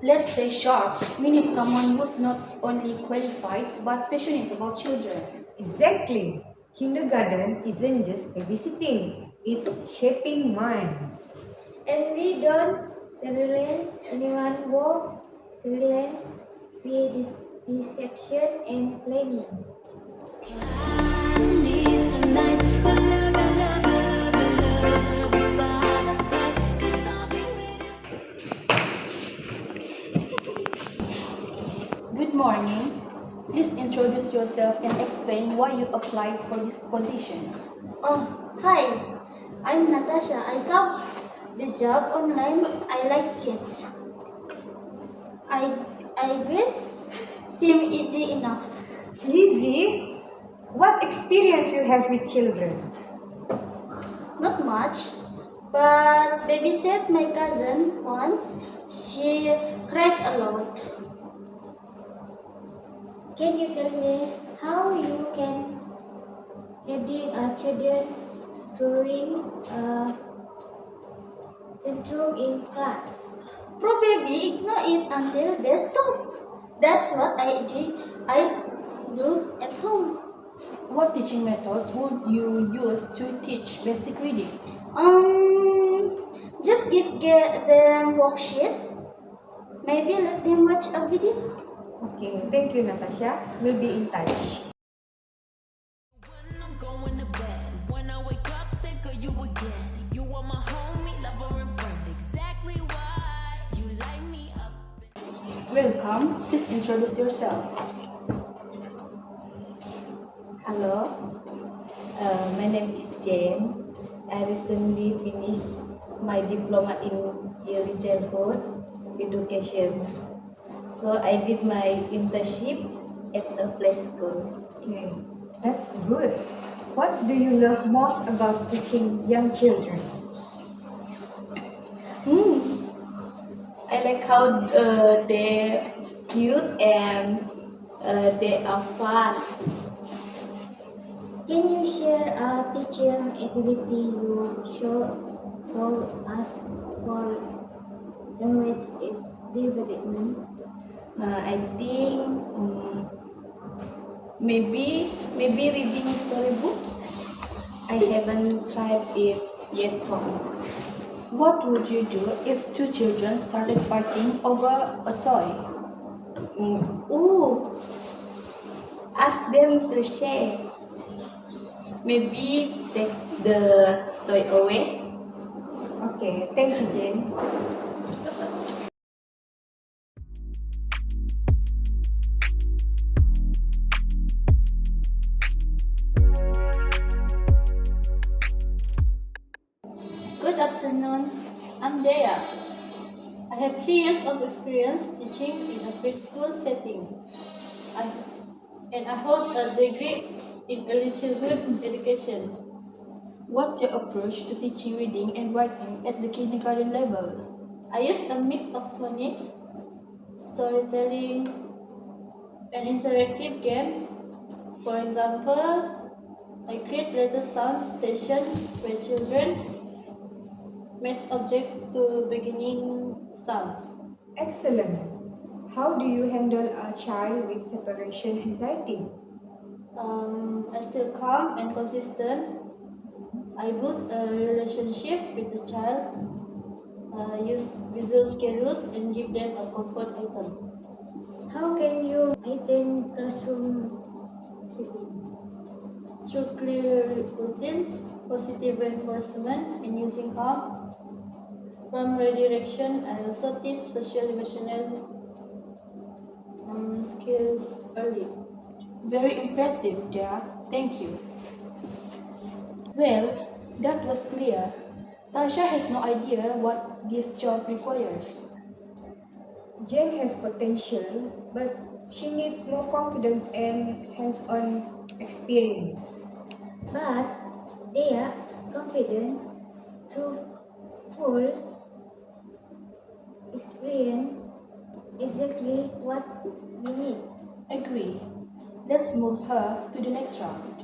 Let's stay sharp. We need someone who's not only qualified but passionate about children. Exactly. Kindergarten isn't just babysitting, it's shaping minds. And we don't realize anyone work realize with deception and planning. Good morning. Please introduce yourself and explain why you applied for this position. Oh, hi. I'm Natasha. I saw the job online. I like kids. I I guess seem easy enough. Easy? What experience you have with children? Not much, but babysat my cousin once. She cried a lot. Can you tell me how you can heading a children drawing a tantrum in class? Probably ignore it until they stop. That's what I do at home. What teaching methods would you use to teach basic reading? Just give them worksheet. Maybe let them watch a video. Okay, thank you, Natasha. We'll be in touch. When I'm going to bed, when I wake up, think of you again. You are my homie, lover, and friend. Exactly why you light me up. Welcome. Please introduce yourself. Hello, my name is Jane. I recently finished my diploma in early childhood education. So I did my internship at a play school. Okay, that's good. What do you love most about teaching young children? I like how they cute and they are fun. Can you share a teaching activity you show us for language development? I think maybe reading storybooks. I haven't tried it yet. What would you do if two children started fighting over a toy? Ooh, ask them to share. Maybe take the toy away. Okay, thank you, Jane. Good afternoon. I'm Dea. I have 3 years of experience teaching in a preschool setting. I, and I hold a degree in early childhood education. What's your approach to teaching reading and writing at the kindergarten level? I use a mix of phonics, storytelling, and interactive games. For example, I create letter sound station where children match objects to beginning sounds. Excellent. How do you handle a child with separation anxiety? I still calm and consistent. I build a relationship with the child, use visual schedules, and give them a comfort item. How can you maintain classroom setting? Through clear routines, positive reinforcement, and using calm, firm redirection, I also teach social emotional skills early. Very impressive, Dea. Thank you. Well, that was clear. Tasha has no idea what this job requires. Jane has potential, but she needs more confidence and hands-on experience. But they are confident through full experience exactly what we need. Agree. Let's move her to the next round.